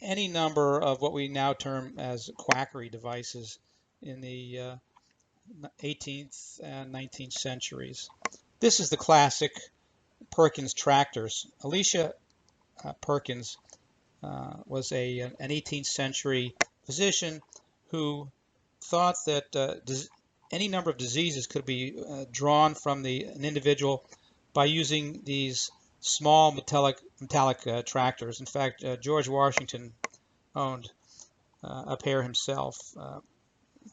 any number of what we now term as quackery devices in the 18th and 19th centuries. This is the classic Perkins tractors. Alicia Perkins was an 18th century physician who thought that any number of diseases could be drawn from an individual by using these small metallic tractors. In fact, George Washington owned a pair himself.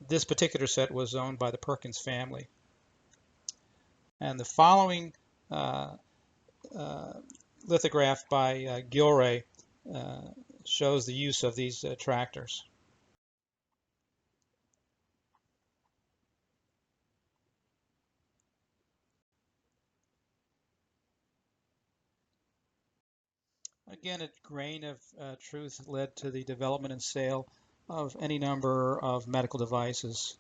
This particular set was owned by the Perkins family. And the following lithograph by Gilray shows the use of these tractors. Again, a grain of truth led to the development and sale of any number of medical devices.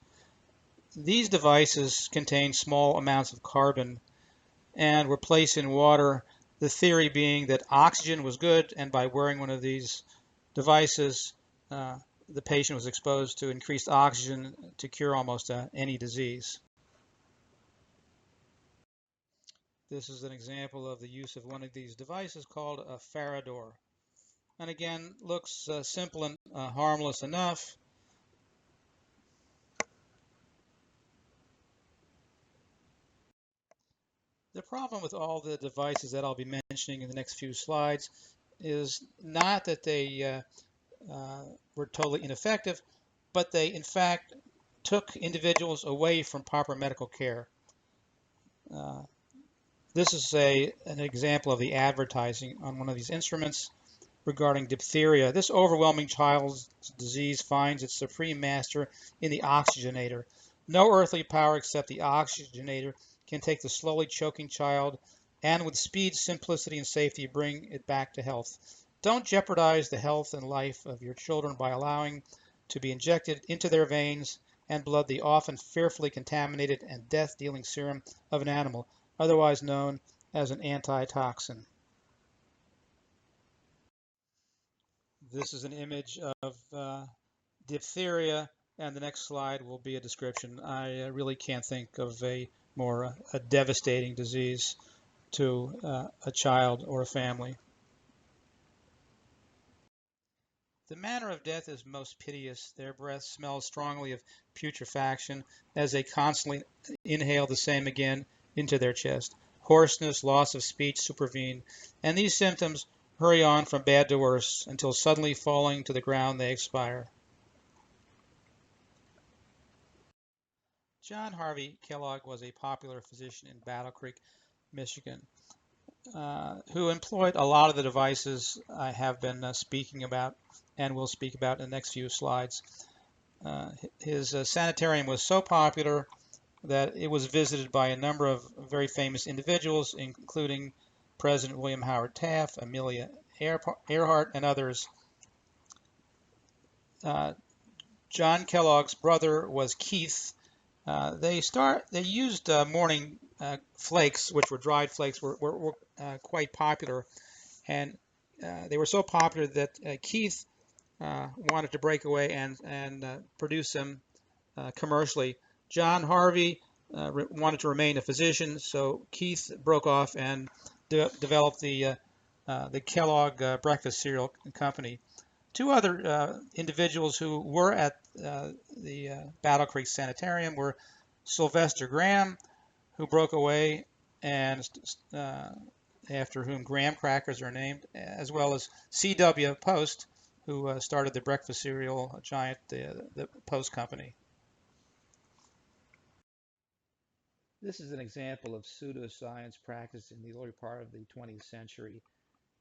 These devices contain small amounts of carbon and were placed in water, the theory being that oxygen was good, and by wearing one of these devices, the patient was exposed to increased oxygen to cure almost any disease. This is an example of the use of one of these devices called a Farador. And again, looks simple and harmless enough. The problem with all the devices that I'll be mentioning in the next few slides is not that they were totally ineffective, but they in fact took individuals away from proper medical care. This is an example of the advertising on one of these instruments regarding diphtheria. This overwhelming child's disease finds its supreme master in the oxygenator. No earthly power except the oxygenator can take the slowly choking child and with speed, simplicity, and safety bring it back to health. Don't jeopardize the health and life of your children by allowing to be injected into their veins and blood the often fearfully contaminated and death-dealing serum of an animal, otherwise known as an antitoxin. This is an image of diphtheria, and the next slide will be a description. I really can't think of a more devastating disease to a child or a family. The manner of death is most piteous. Their breath smells strongly of putrefaction as they constantly inhale the same again into their chest. Hoarseness, loss of speech supervene, and these symptoms hurry on from bad to worse until suddenly falling to the ground they expire. John Harvey Kellogg was a popular physician in Battle Creek, Michigan, who employed a lot of the devices I have been speaking about and will speak about in the next few slides. His sanitarium was so popular that it was visited by a number of very famous individuals, including President William Howard Taft, Amelia Earhart, and others. John Kellogg's brother was Keith. They used morning flakes, which were dried flakes, were quite popular, and they were so popular that Keith wanted to break away and produce them commercially. John Harvey wanted to remain a physician, so Keith broke off and developed the Kellogg breakfast cereal company. Two other individuals who were at the Battle Creek Sanitarium were Sylvester Graham, who broke away, and after whom graham crackers are named, as well as C.W. Post, who started the breakfast cereal giant, the Post Company. This is an example of pseudoscience practiced in the early part of the 20th century.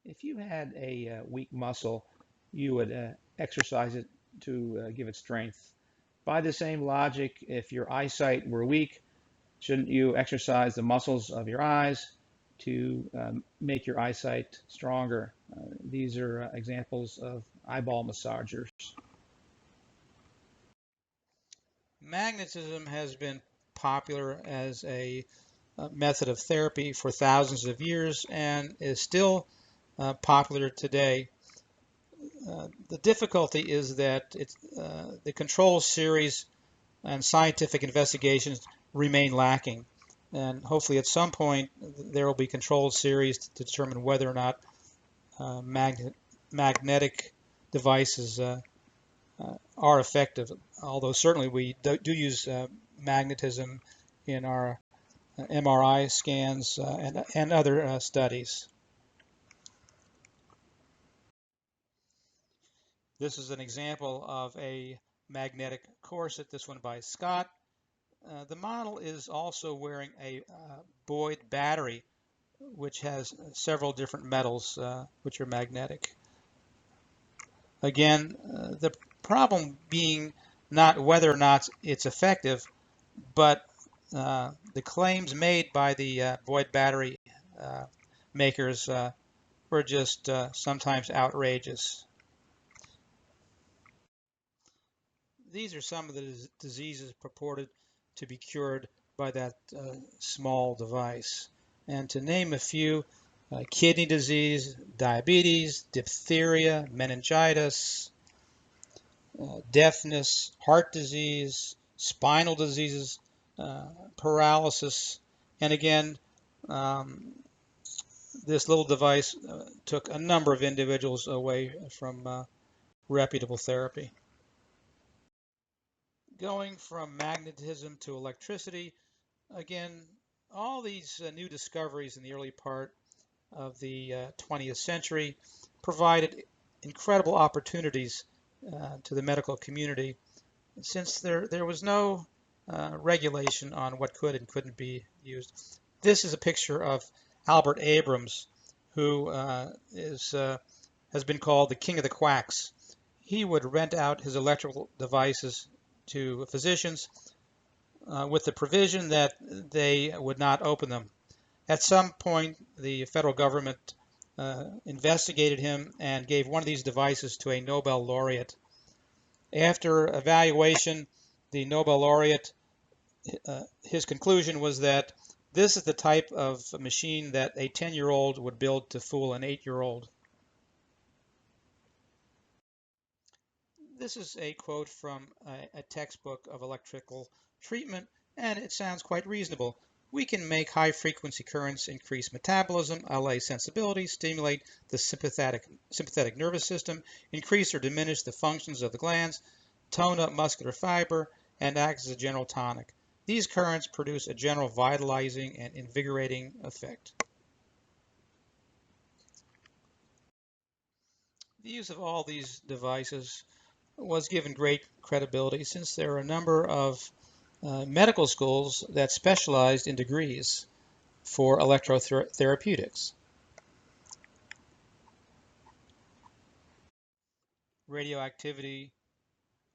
If you had a weak muscle, you would exercise it to give it strength. By the same logic, if your eyesight were weak, shouldn't you exercise the muscles of your eyes to make your eyesight stronger? These are examples of eyeball massagers. Magnetism has been popular as a method of therapy for thousands of years and is still popular today. The difficulty is that the control series and scientific investigations remain lacking. And hopefully at some point there will be controlled series to determine whether or not magnetic devices are effective. Although certainly we do use magnetism in our MRI scans and other studies. This is an example of a magnetic corset, this one by Scott. The model is also wearing a Boyd battery, which has several different metals which are magnetic. Again, the problem being not whether or not it's effective, but the claims made by the Boyd battery makers were just sometimes outrageous. These are some of the diseases purported to be cured by that small device. And to name a few, kidney disease, diabetes, diphtheria, meningitis, deafness, heart disease, spinal diseases, paralysis. And again, um, this little device took a number of individuals away from reputable therapy. Going from magnetism to electricity, again, all these new discoveries in the early part of the 20th century provided incredible opportunities to the medical community, since there was no regulation on what could and couldn't be used. This is a picture of Albert Abrams, who has been called the king of the quacks. He would rent out his electrical devices to physicians with the provision that they would not open them. At some point, the federal government investigated him and gave one of these devices to a Nobel laureate. After evaluation, the Nobel laureate, his conclusion was that this is the type of machine that a 10-year-old would build to fool an 8-year-old. This is a quote from a textbook of electrical treatment, and it sounds quite reasonable. We can make high-frequency currents increase metabolism, allay sensibility, stimulate the sympathetic nervous system, increase or diminish the functions of the glands, tone up muscular fiber, and act as a general tonic. These currents produce a general vitalizing and invigorating effect. The use of all these devices was given great credibility, since there are a number of medical schools that specialized in degrees for electrotherapeutics. Radioactivity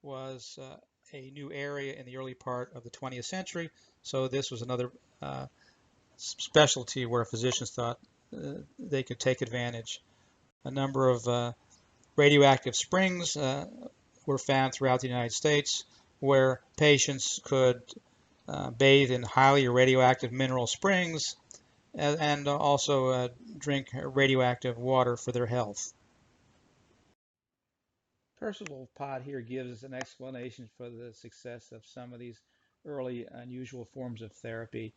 was a new area in the early part of the 20th century, so this was another specialty where physicians thought they could take advantage. A number of radioactive springs were found throughout the United States, where patients could bathe in highly radioactive mineral springs and also drink radioactive water for their health. Percival Pott here gives us an explanation for the success of some of these early unusual forms of therapy.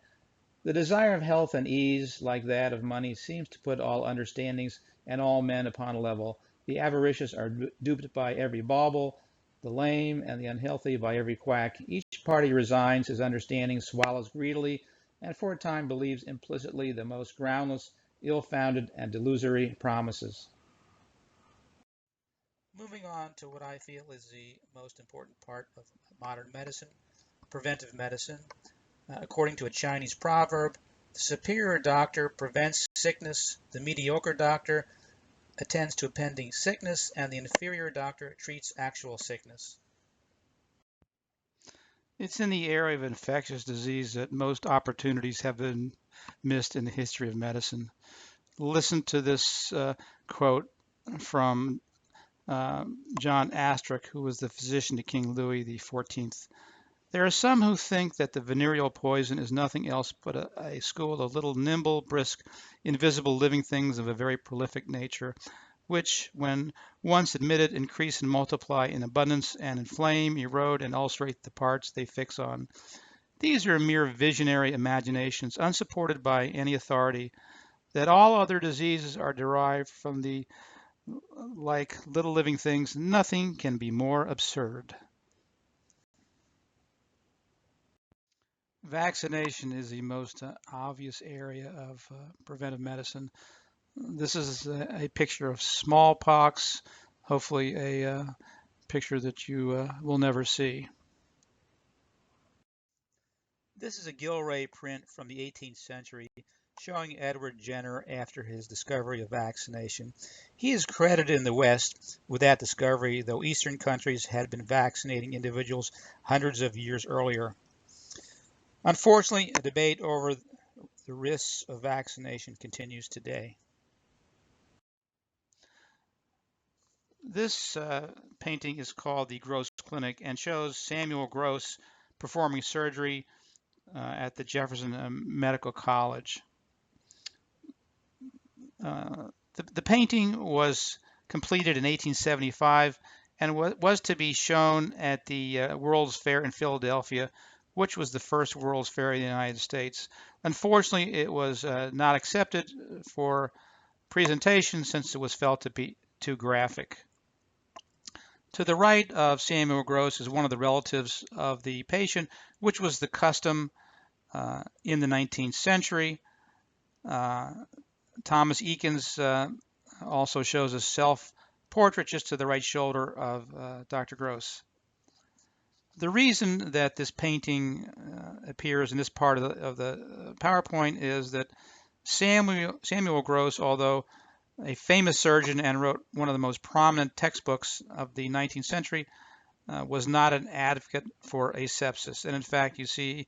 The desire of health and ease, like that of money, seems to put all understandings and all men upon a level. The avaricious are duped by every bauble, the lame and the unhealthy by every quack. Each party resigns his understanding, swallows greedily, and for a time believes implicitly the most groundless, ill-founded, and delusory promises. Moving on to what I feel is the most important part of modern medicine, preventive medicine. According to a Chinese proverb, the superior doctor prevents sickness, the mediocre doctor attends to a pending sickness, and the inferior doctor treats actual sickness. It's in the area of infectious disease that most opportunities have been missed in the history of medicine. Listen to this quote from John Astruc, who was the physician to King Louis XIV. There are some who think that the venereal poison is nothing else but a school of little nimble, brisk, invisible living things of a very prolific nature. which, when once admitted, increase and multiply in abundance and inflame, erode, and ulcerate the parts they fix on. These are mere visionary imaginations, unsupported by any authority. That all other diseases are derived from the like little living things, nothing can be more absurd. Vaccination is the most obvious area of preventive medicine. This is a picture of smallpox, hopefully a picture that you will never see. This is a Gilray print from the 18th century showing Edward Jenner after his discovery of vaccination. He is credited in the West with that discovery, though Eastern countries had been vaccinating individuals hundreds of years earlier. Unfortunately, a debate over the risks of vaccination continues today. This painting is called the Gross Clinic and shows Samuel Gross performing surgery at the Jefferson Medical College. The painting was completed in 1875 and was to be shown at the World's Fair in Philadelphia, which was the first World's Fair in the United States. Unfortunately, it was not accepted for presentation since it was felt to be too graphic. To the right of Samuel Gross is one of the relatives of the patient, which was the custom in the 19th century. Thomas Eakins also shows a self-portrait just to the right shoulder of Dr. Gross. The reason that this painting appears in this part of the PowerPoint is that Samuel Gross, although a famous surgeon and wrote one of the most prominent textbooks of the 19th century, was not an advocate for asepsis. And in fact, you see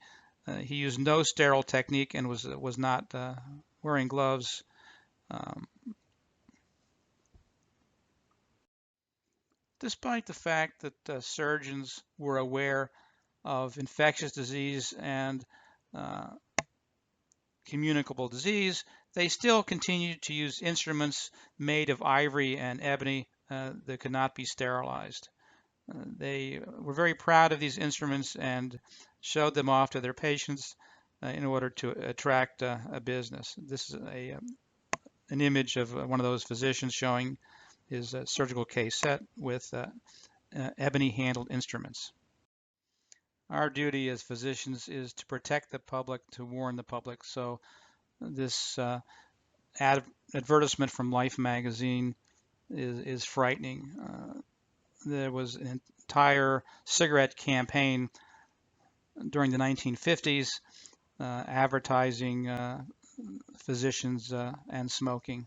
he used no sterile technique and was not wearing gloves. Despite the fact that surgeons were aware of infectious disease and communicable disease, they still continued to use instruments made of ivory and ebony that could not be sterilized. They were very proud of these instruments and showed them off to their patients in order to attract a business. This is an image of one of those physicians showing his surgical case set with ebony handled instruments. Our duty as physicians is to protect the public, to warn the public. So this advertisement from Life magazine is frightening. There was an entire cigarette campaign during the 1950s advertising physicians and smoking.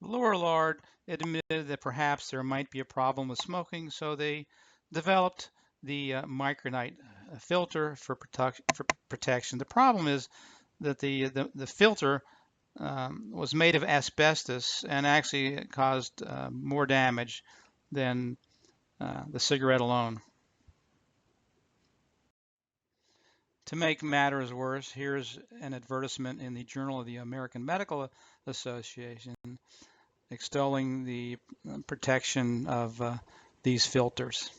Lorillard admitted that perhaps there might be a problem with smoking, so they developed the micronite filter for protection. The problem is that the filter was made of asbestos and actually caused more damage than the cigarette alone. To make matters worse, here's an advertisement in the Journal of the American Medical Association extolling the protection of these filters.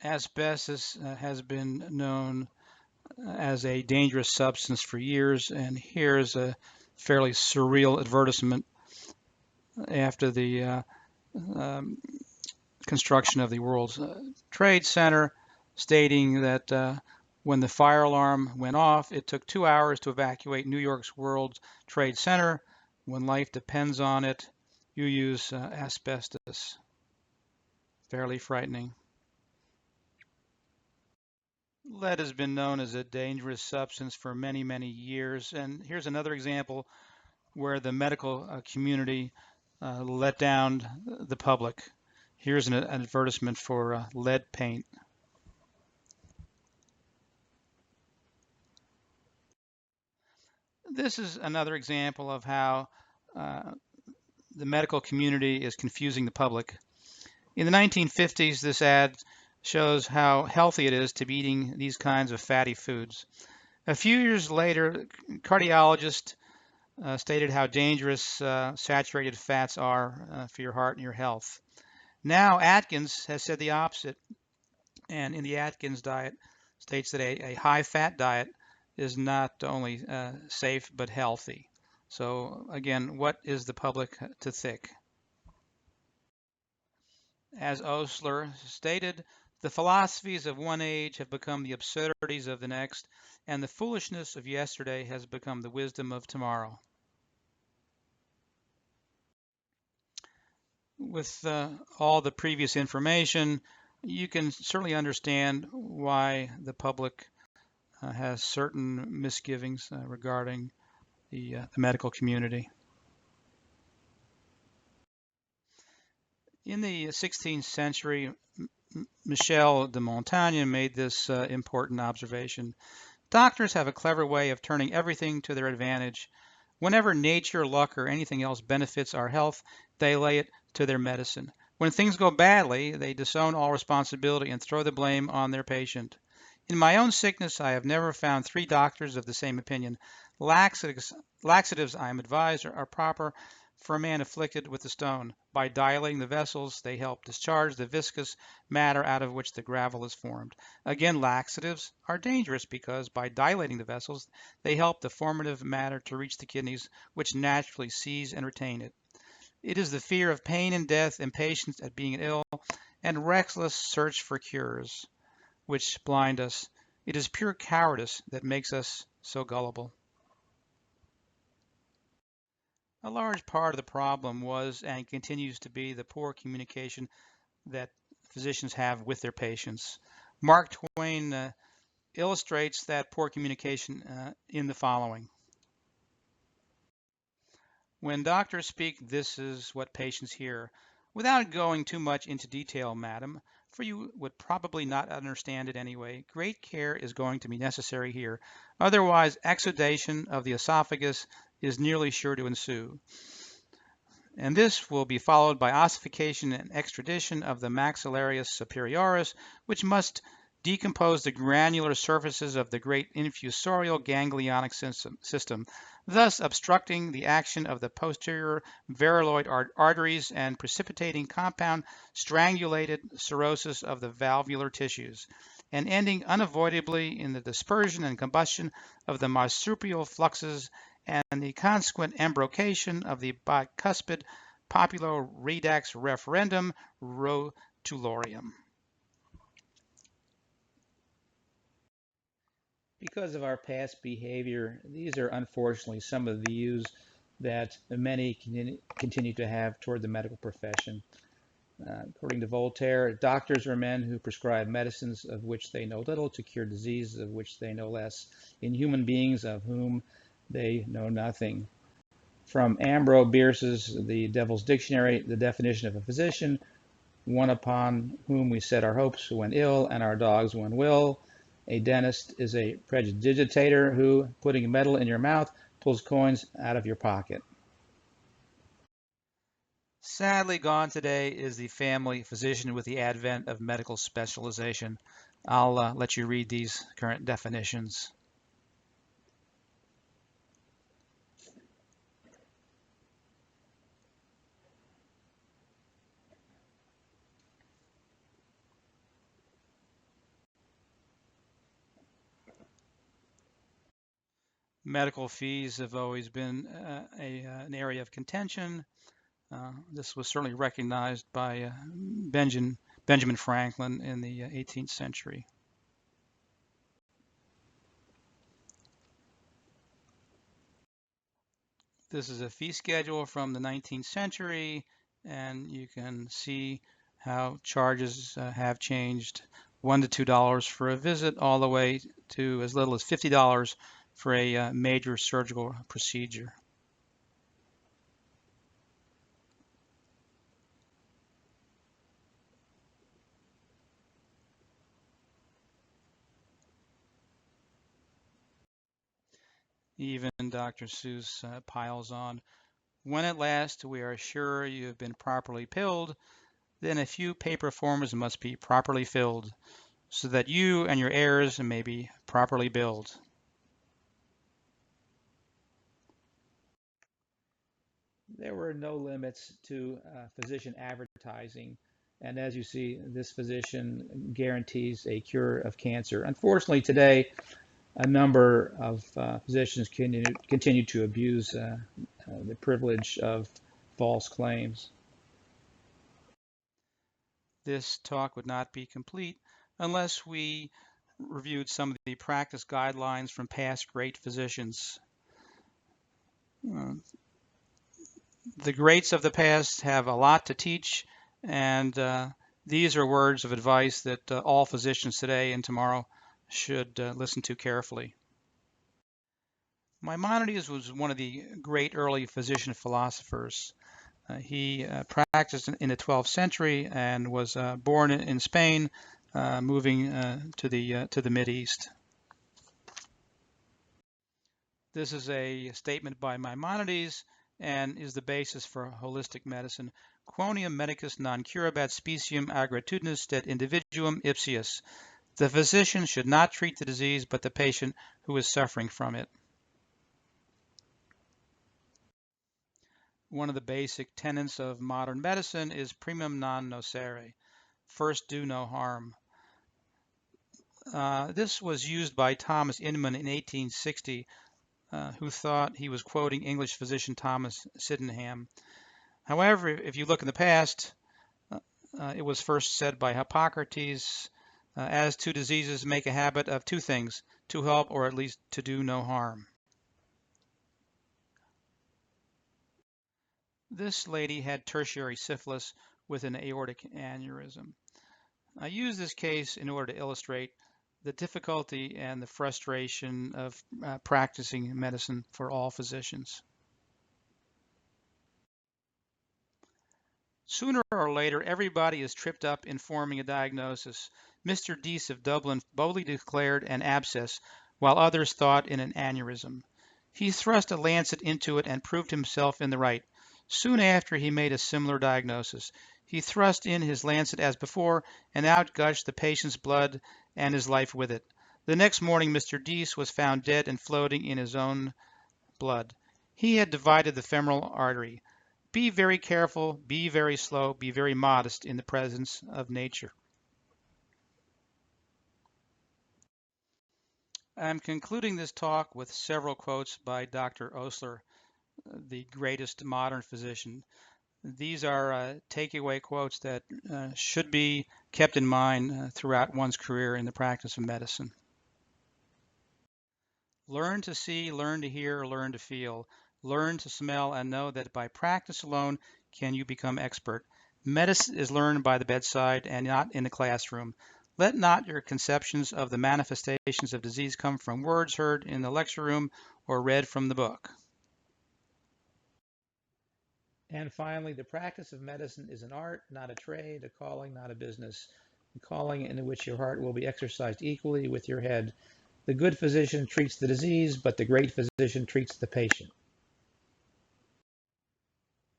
Asbestos has been known as a dangerous substance for years, and here's a fairly surreal advertisement after the construction of the World Trade Center, stating that when the fire alarm went off, it took 2 hours to evacuate New York's World Trade Center. When life depends on it, you use asbestos. Fairly frightening. Lead has been known as a dangerous substance for many, many years. And here's another example where the medical community let down the public. Here's an advertisement for lead paint. This is another example of how the medical community is confusing the public. In the 1950s, this ad shows how healthy it is to be eating these kinds of fatty foods. A few years later, cardiologists stated how dangerous saturated fats are for your heart and your health. Now Atkins has said the opposite, and in the Atkins diet states that a high-fat diet is not only safe but healthy. So again, what is the public to think? As Osler stated, the philosophies of one age have become the absurdities of the next, and the foolishness of yesterday has become the wisdom of tomorrow. With all the previous information, you can certainly understand why the public has certain misgivings regarding the medical community. In the 16th century, Michel de Montaigne made this important observation. Doctors have a clever way of turning everything to their advantage. Whenever nature, luck, or anything else benefits our health, they lay it to their medicine. When things go badly, they disown all responsibility and throw the blame on their patient. In my own sickness, I have never found three doctors of the same opinion. Laxatives, I am advised, are proper for a man afflicted with the stone. By dilating the vessels, they help discharge the viscous matter out of which the gravel is formed. Again, laxatives are dangerous because by dilating the vessels, they help the formative matter to reach the kidneys, which naturally seize and retain it. It is the fear of pain and death, impatience at being ill, and restless search for cures which blind us. It is pure cowardice that makes us so gullible. A large part of the problem was and continues to be the poor communication that physicians have with their patients. Mark Twain illustrates that poor communication in the following. When doctors speak, this is what patients hear. Without going too much into detail, madam, for you would probably not understand it anyway, great care is going to be necessary here. Otherwise, exudation of the esophagus is nearly sure to ensue. And this will be followed by ossification and extradition of the maxillarius superioris, which must decompose the granular surfaces of the great infusorial ganglionic system, thus obstructing the action of the posterior variloid arteries and precipitating compound strangulated cirrhosis of the valvular tissues, and ending unavoidably in the dispersion and combustion of the marsupial fluxes and the consequent embrocation of the bicuspid populo-redax referendum rotulorium. Because of our past behavior, these are unfortunately some of the views that many continue to have toward the medical profession. According to Voltaire, doctors are men who prescribe medicines of which they know little to cure diseases of which they know less, in human beings of whom they know nothing. From Ambrose Bierce's The Devil's Dictionary, the definition of a physician, one upon whom we set our hopes when ill and our dogs when well. A dentist is a prestidigitator who, putting metal in your mouth, pulls coins out of your pocket. Sadly gone today is the family physician with the advent of medical specialization. I'll let you read these current definitions. Medical fees have always been an area of contention. This was certainly recognized by Benjamin Franklin in the 18th century. This is a fee schedule from the 19th century, and you can see how charges have changed. $1 to $2 for a visit, all the way to as little as $50 for a major surgical procedure. Even Dr. Seuss piles on. When at last we are sure you have been properly pilled, then a few paper forms must be properly filled, so that you and your heirs may be properly billed. there were no limits to physician advertising. And as you see, this physician guarantees a cure of cancer. Unfortunately, today, a number of physicians continue to abuse the privilege of false claims. This talk would not be complete unless we reviewed some of the practice guidelines from past great physicians. The greats of the past have a lot to teach, and these are words of advice that all physicians today and tomorrow should listen to carefully. Maimonides was one of the great early physician philosophers. He practiced in the 12th century and was born in Spain, moving to the Mideast. This is a statement by Maimonides and is the basis for holistic medicine. Quoniam medicus non curabat speciem aggratudinis et individuum ipsius. The physician should not treat the disease, but the patient who is suffering from it. One of the basic tenets of modern medicine is primum non nocere. First, do no harm. This was used by Thomas Inman in 1860, who thought he was quoting English physician Thomas Sydenham. However, if you look in the past, it was first said by Hippocrates, as to diseases, make a habit of two things, to help or at least to do no harm. This lady had tertiary syphilis with an aortic aneurysm. I use this case in order to illustrate the difficulty and the frustration of practicing medicine for all physicians. Sooner or later, everybody is tripped up in forming a diagnosis. Mr. Dease of Dublin boldly declared an abscess, while others thought in an aneurysm. He thrust a lancet into it and proved himself in the right. Soon after, he made a similar diagnosis. He thrust in his lancet as before, and out gushed the patient's blood and his life with it. The next morning, Mr. Dease was found dead and floating in his own blood. He had divided the femoral artery. Be very careful, be very slow, be very modest in the presence of nature. I'm concluding this talk with several quotes by Dr. Osler, the greatest modern physician. These are takeaway quotes that should be kept in mind throughout one's career in the practice of medicine. Learn to see, learn to hear, learn to feel. Learn to smell and know that by practice alone can you become expert. Medicine is learned by the bedside and not in the classroom. Let not your conceptions of the manifestations of disease come from words heard in the lecture room or read from the book. And finally, the practice of medicine is an art, not a trade, a calling, not a business, a calling in which your heart will be exercised equally with your head. The good physician treats the disease, but the great physician treats the patient.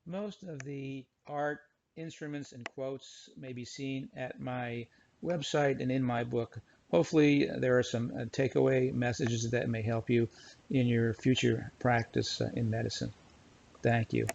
Most of the art, instruments, and quotes may be seen at my website and in my book. Hopefully, there are some takeaway messages that may help you in your future practice in medicine. Thank you.